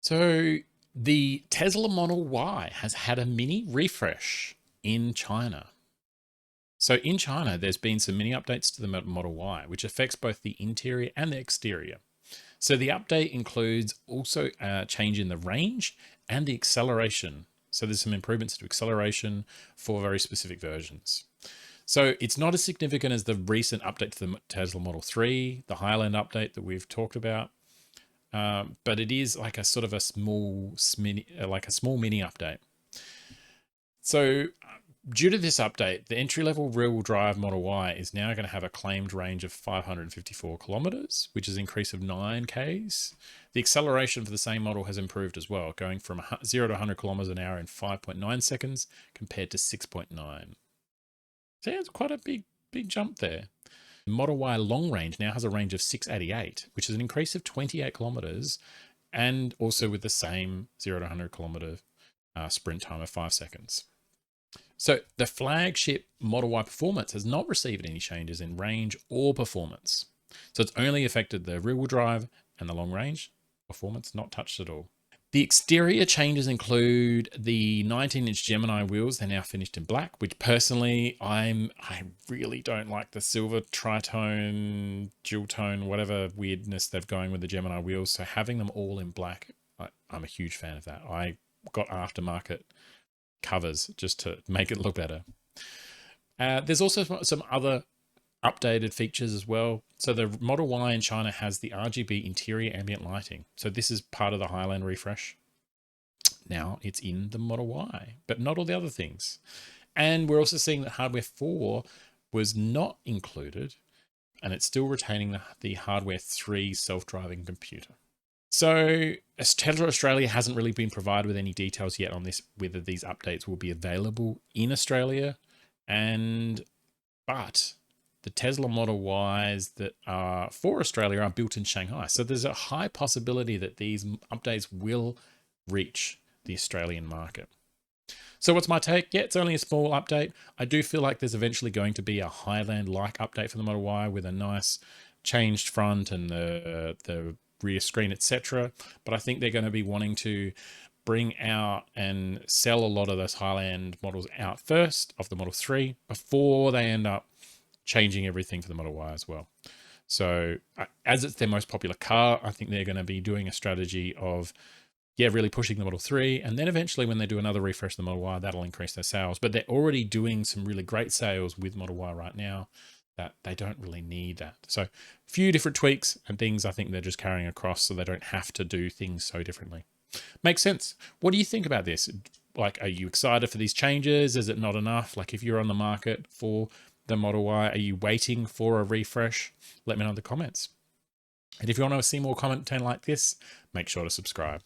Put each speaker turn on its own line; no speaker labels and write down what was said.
So the Tesla Model Y has had a mini refresh in China. So in China, there's been some mini updates to the Model Y, which affects both the interior and the exterior. So the update includes also a change in the range and the acceleration. So there's some improvements to acceleration for very specific versions. So it's not as significant as the recent update to the Tesla Model 3, the Highland update that we've talked about. But it is like a sort of a small mini update. So due to this update, the entry-level rear-wheel drive Model Y is now going to have a claimed range of 554 kilometers, which is an increase of 9 k's. The acceleration for the same model has improved as well, going from 0 to 100 kilometers an hour in 5.9 seconds compared to 6.9. So yeah, it's quite a big jump there. Model Y long range now has a range of 688, which is an increase of 28 kilometers, and also with the same 0 to 100 kilometer sprint time of 5 seconds. So the flagship Model Y Performance has not received any changes in range or performance. So it's only affected the rear-wheel drive and the long range. Performance not touched at all. The exterior changes include the 19-inch Gemini wheels. They're now finished in black, which personally, I really don't like the silver tritone, dual tone, whatever weirdness they've going with the Gemini wheels. So having them all in black, I'm a huge fan of that. I got aftermarket covers just to make it look better. There's also some other updated features as well. So the Model Y in China has the RGB interior ambient lighting. So this is part of the Highland refresh. Now it's in the Model Y, but not all the other things. And we're also seeing that hardware 4 was not included, and it's still retaining the hardware 3 self-driving computer. So Tesla Australia hasn't really been provided with any details yet on this, whether these updates will be available in Australia, but the Tesla Model Ys that are for Australia are built in Shanghai. So there's a high possibility that these updates will reach the Australian market. So what's my take? Yeah, it's only a small update. I do feel like there's eventually going to be a Highland-like update for the Model Y with a nice changed front and the rear screen, etc. But I think they're going to be wanting to bring out and sell a lot of those Highland models out first of the Model 3 before they end up changing everything for the Model Y as well. So as it's their most popular car, I think they're going to be doing a strategy of, really pushing the Model 3. And then eventually when they do another refresh of the Model Y, that'll increase their sales. But they're already doing some really great sales with Model Y right now that they don't really need that. So a few different tweaks and things I think they're just carrying across so they don't have to do things so differently. Makes sense. What do you think about this? Like, are you excited for these changes? Is it not enough? Like, if you're on the market for the Model Y, are you waiting for a refresh? Let me know in the comments. And if you want to see more content like this, make sure to subscribe.